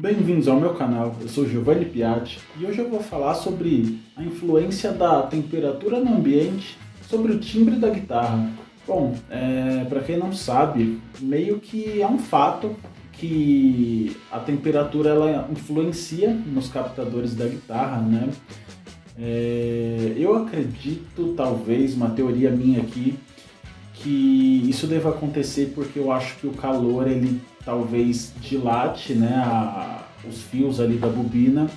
Bem-vindos ao meu canal, eu sou Giovanni Piatti e hoje eu vou falar sobre a influência da temperatura no ambiente sobre o timbre da guitarra. Bom, para quem não sabe, meio que é um fato que a temperatura ela influencia nos captadores da guitarra, né? Eu acredito, talvez, uma teoria minha aqui, que isso deva acontecer porque eu acho que o calor ele talvez dilate, né, os fios ali da bobina.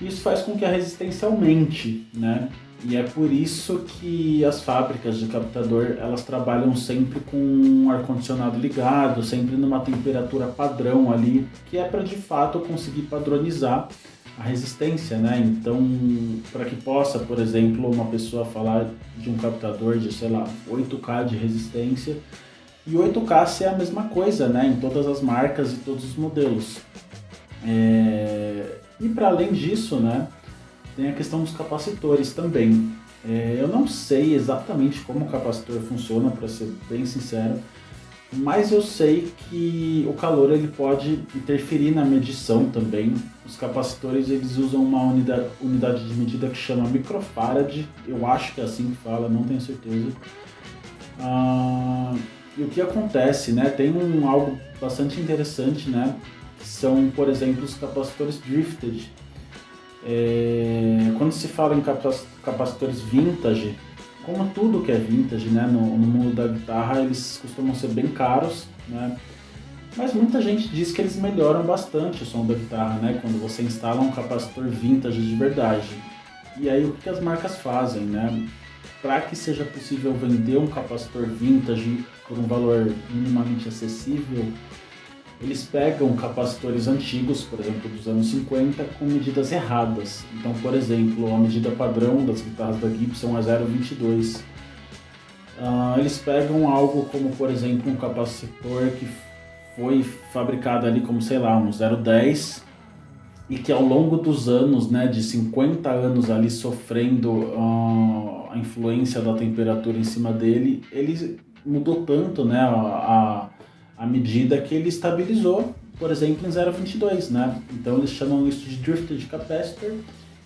Isso faz com que a resistência aumente, né? E é por isso que as fábricas de captador elas trabalham sempre com um ar-condicionado ligado, sempre numa temperatura padrão ali, que é para de fato conseguir padronizar a resistência, né? Então, para que possa, por exemplo, uma pessoa falar de um captador de, sei lá, 8K de resistência e 8K ser a mesma coisa, né? Em todas as marcas e todos os modelos. E para além disso, né, tem a questão dos capacitores também. Eu não sei exatamente como o capacitor funciona, para ser bem sincero, mas eu sei que o calor ele pode interferir na medição também. Os capacitores eles usam uma unidade de medida que chama microfarad, eu acho que é assim que fala, não tenho certeza. E o que acontece, né? Tem algo bastante interessante, né? Que são, por exemplo, os capacitores drifted. Quando se fala em capacitores vintage, como tudo que é vintage, né, no mundo da guitarra, eles costumam ser bem caros, né? Mas muita gente diz que eles melhoram bastante o som da guitarra, né, quando você instala um capacitor vintage de verdade. E aí o que as marcas fazem, né? Para que seja possível vender um capacitor vintage por um valor minimamente acessível, eles pegam capacitores antigos, por exemplo, dos anos 50, com medidas erradas. Então, por exemplo, a medida padrão das guitarras da Gibson é 0,22. Eles pegam algo como, por exemplo, um capacitor que foi fabricado ali como, sei lá, um 0,10 e que ao longo dos anos, né, de 50 anos ali sofrendo a influência da temperatura em cima dele, ele mudou tanto, né, a medida que ele estabilizou, por exemplo, em 0,22, né? Então eles chamam isso de drifted capacitor,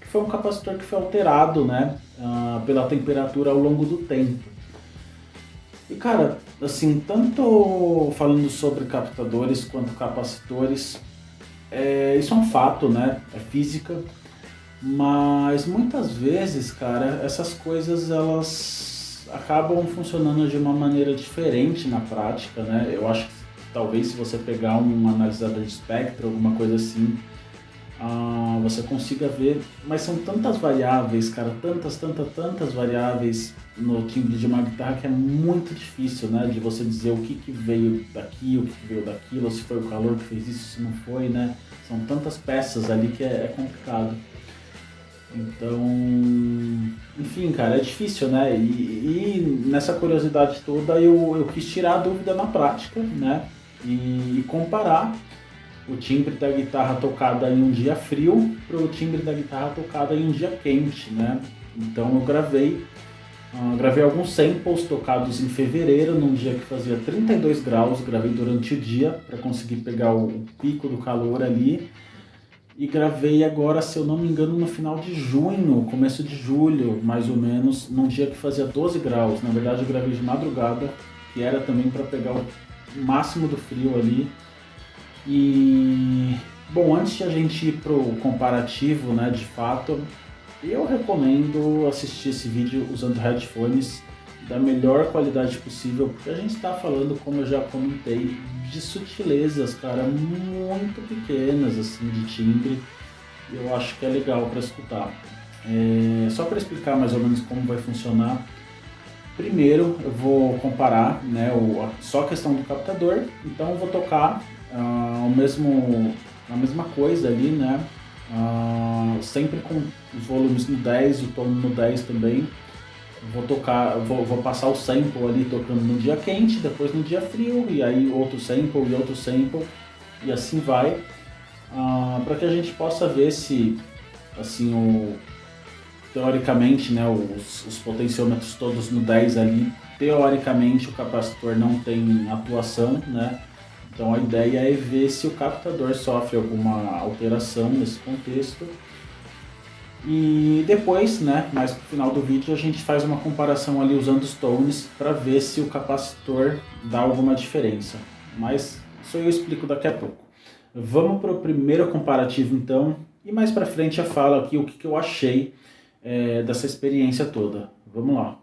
que foi um capacitor que foi alterado, né, pela temperatura ao longo do tempo. E cara, assim, tanto falando sobre captadores quanto capacitores, isso é um fato, né? É física, mas muitas vezes, cara, essas coisas elas acabam funcionando de uma maneira diferente na prática, né? Eu acho que talvez se você pegar um analisador de espectro, alguma coisa assim, você consiga ver, mas são tantas variáveis, cara, tantas variáveis no timbre de uma guitarra que é muito difícil, né, de você dizer o que veio daqui, o que veio daquilo, se foi o calor que fez isso, se não foi, né, são tantas peças ali que é complicado. Então, enfim, cara, é difícil, né, e nessa curiosidade toda eu quis tirar a dúvida na prática, né, e comparar o timbre da guitarra tocada em um dia frio para o timbre da guitarra tocada em um dia quente, né? Então eu gravei alguns samples tocados em fevereiro, num dia que fazia 32 graus, gravei durante o dia para conseguir pegar o pico do calor ali. E gravei agora, se eu não me engano, no final de junho, começo de julho, mais ou menos, num dia que fazia 12 graus. Na verdade eu gravei de madrugada, que era também para pegar o máximo do frio ali. E, bom, antes de a gente ir pro comparativo, né, de fato, eu recomendo assistir esse vídeo usando headphones da melhor qualidade possível, porque a gente está falando, como eu já comentei, de sutilezas, cara, muito pequenas, assim, de timbre. Eu acho que é legal para escutar. Só para explicar mais ou menos como vai funcionar, primeiro eu vou comparar, né, só a questão do captador, então eu vou tocar a mesma coisa ali, né? Sempre com os volumes no 10, o tom no 10 também. Vou passar o sample ali tocando no dia quente, depois no dia frio, e aí outro sample, e assim vai. Para que a gente possa ver se, assim, teoricamente, né, os potenciômetros todos no 10 ali, teoricamente o capacitor não tem atuação, né? Então a ideia é ver se o captador sofre alguma alteração nesse contexto. E depois, né, mais pro final do vídeo, a gente faz uma comparação ali usando os tones para ver se o capacitor dá alguma diferença. Mas isso eu explico daqui a pouco. Vamos para o primeiro comparativo então, e mais para frente eu falo aqui o que eu achei dessa experiência toda. Vamos lá.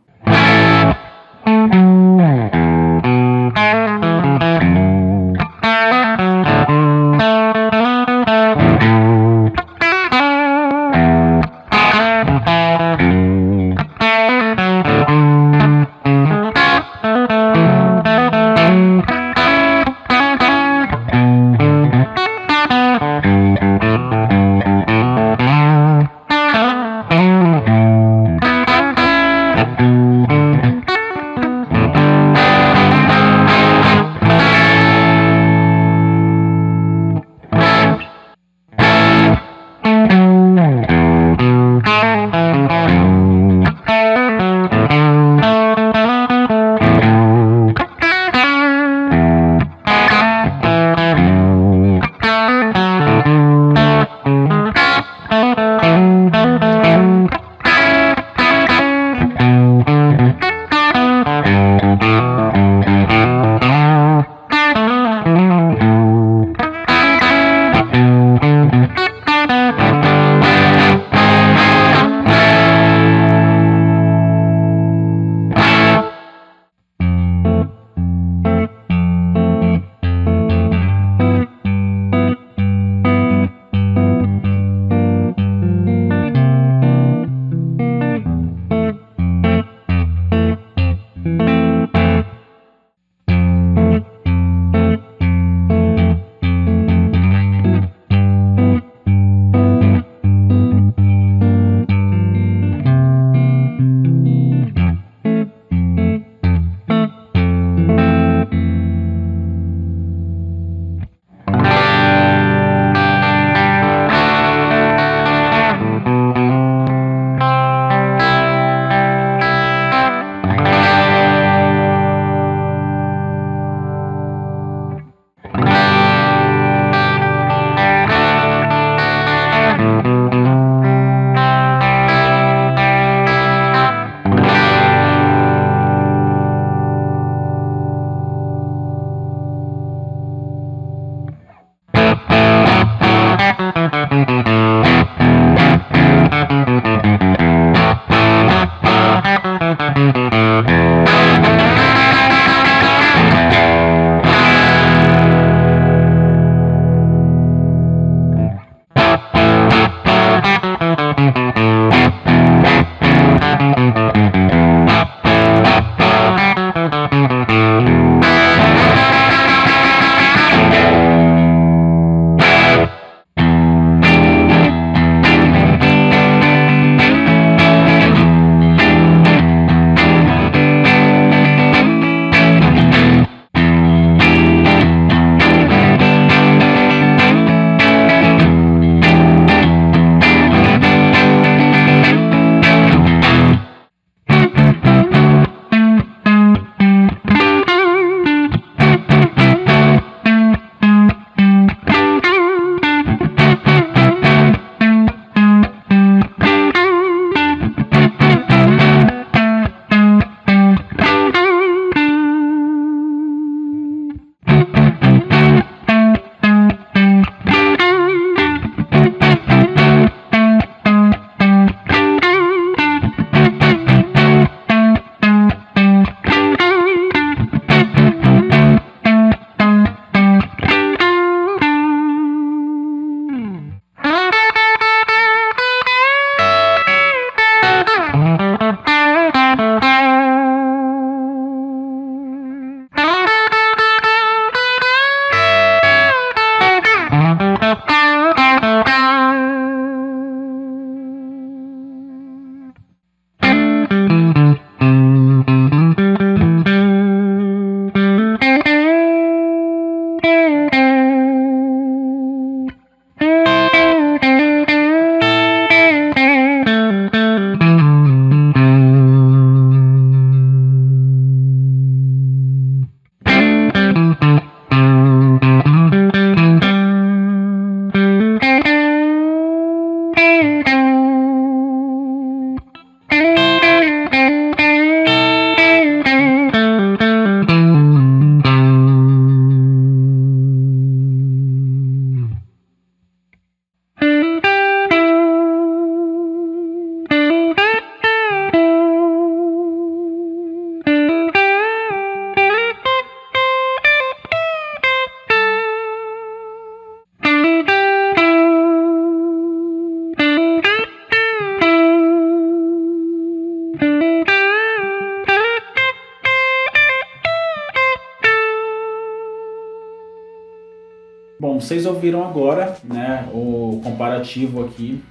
vocês ouviram agora, né, o comparativo aqui,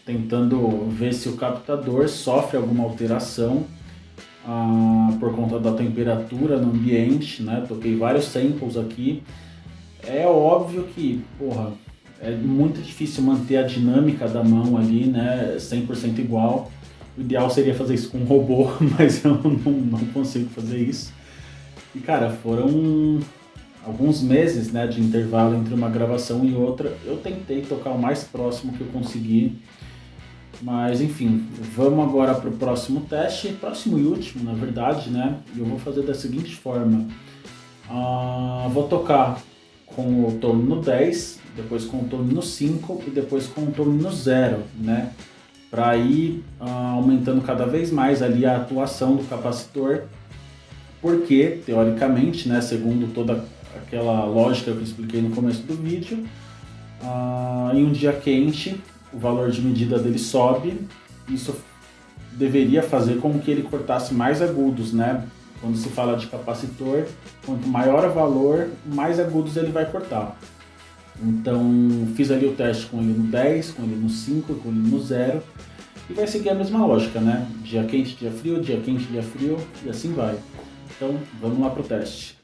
tentando ver se o captador sofre alguma alteração por conta da temperatura no ambiente, né? Toquei vários samples aqui. É óbvio que, é muito difícil manter a dinâmica da mão ali, né, 100% igual. O ideal seria fazer isso com um robô, mas eu não consigo fazer isso. E cara, foram alguns meses, né, de intervalo entre uma gravação e outra. Eu tentei tocar o mais próximo que eu consegui, mas enfim, vamos agora para o próximo teste, próximo e último na verdade, né? E eu vou fazer da seguinte forma: vou tocar com o tone no 10, depois com o tone no 5 e depois com o tone no 0, né? Para ir aumentando cada vez mais ali a atuação do capacitor, porque teoricamente, né, segundo toda aquela lógica que eu expliquei no começo do vídeo, em um dia quente o valor de medida dele sobe. Isso deveria fazer com que ele cortasse mais agudos, né? Quando se fala de capacitor, quanto maior o valor, mais agudos ele vai cortar. Então fiz ali o teste com ele no 10, com ele no 5, com ele no 0, e vai seguir a mesma lógica, né? Dia quente, dia frio, dia quente, dia frio, e assim vai. Então vamos lá pro teste.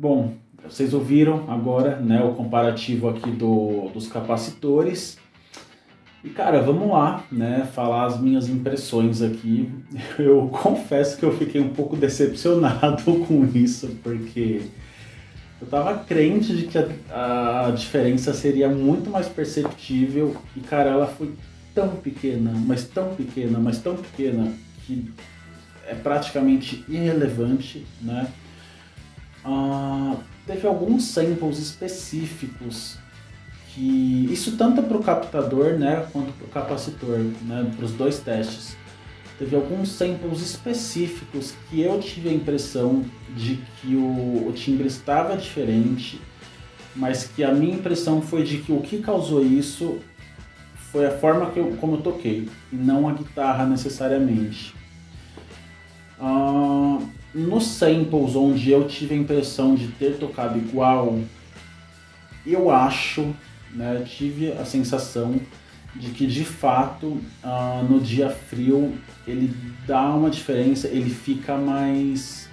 Bom, vocês ouviram agora, né, o comparativo aqui dos capacitores. E cara, vamos lá, né, falar as minhas impressões aqui. Eu confesso que eu fiquei um pouco decepcionado com isso, porque eu tava crente de que a diferença seria muito mais perceptível e cara, ela foi tão pequena, mas tão pequena, mas tão pequena que é praticamente irrelevante, né? Teve alguns samples específicos que isso tanto para o captador, né, quanto para o capacitor, né, para os dois testes. Teve alguns samples específicos que eu tive a impressão de que o timbre estava diferente, mas que a minha impressão foi de que o que causou isso foi a forma como eu toquei, e não a guitarra necessariamente. Nos samples onde eu tive a impressão de ter tocado igual, eu acho, né, tive a sensação de que de fato no dia frio ele dá uma diferença, ele fica mais.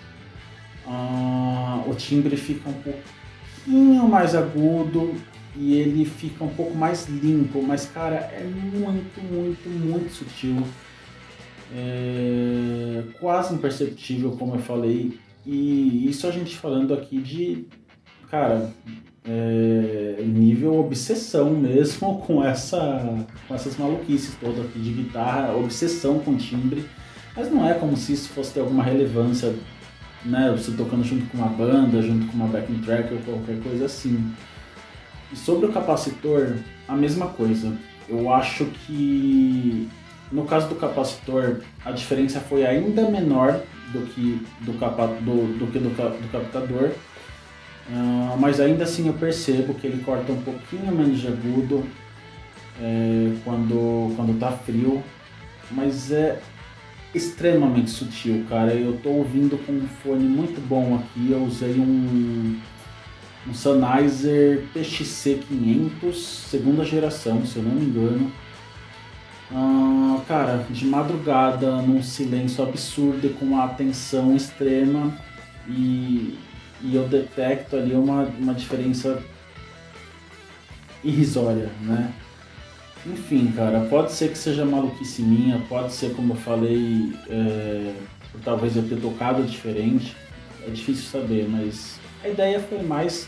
O timbre fica um pouquinho mais agudo e ele fica um pouco mais limpo, mas cara, é muito, muito, muito sutil. Quase imperceptível, como eu falei, e isso a gente falando aqui de, cara, nível obsessão mesmo com essas maluquices todas aqui de guitarra, obsessão com timbre, mas não é como se isso fosse ter alguma relevância, né, você tocando junto com uma banda, junto com uma backing track ou qualquer coisa assim. E sobre o capacitor, a mesma coisa. Eu acho que no caso do capacitor, a diferença foi ainda menor do que do captador, mas ainda assim eu percebo que ele corta um pouquinho menos de agudo quando tá frio, mas é extremamente sutil, cara. Eu tô ouvindo com um fone muito bom aqui, eu usei um Sennheiser PXC 500, segunda geração, se eu não me engano. Cara, de madrugada, num silêncio absurdo e com uma atenção extrema, e eu detecto ali uma diferença irrisória, né? Enfim, cara, pode ser que seja maluquice minha, pode ser, como eu falei, por talvez eu ter tocado diferente, é difícil saber, mas a ideia foi mais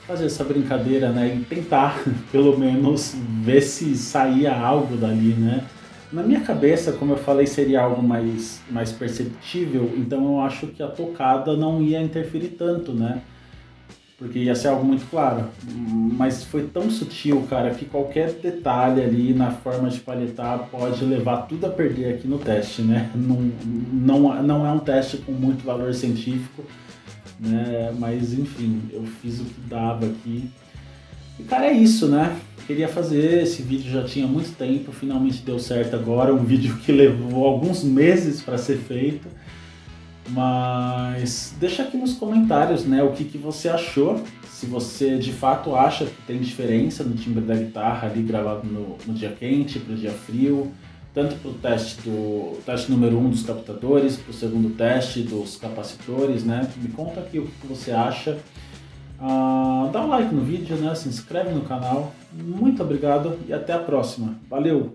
fazer essa brincadeira, né, e tentar, pelo menos, ver se saía algo dali, né. Na minha cabeça, como eu falei, seria algo mais perceptível, então eu acho que a tocada não ia interferir tanto, né, porque ia ser algo muito claro. Mas foi tão sutil, cara, que qualquer detalhe ali na forma de palhetar pode levar tudo a perder aqui no teste, né. Não é um teste com muito valor científico, né? Mas enfim, eu fiz o que dava aqui. E cara, é isso, né? Queria fazer esse vídeo já tinha muito tempo, finalmente deu certo agora, um vídeo que levou alguns meses para ser feito. Mas deixa aqui nos comentários, né, o que você achou, se você de fato acha que tem diferença no timbre da guitarra ali gravado no dia quente para o dia frio, tanto para o teste número 1 dos captadores, para o segundo teste dos capacitores, né? Me conta aqui o que você acha. Dá um like no vídeo, né? Se inscreve no canal. Muito obrigado e até a próxima. Valeu!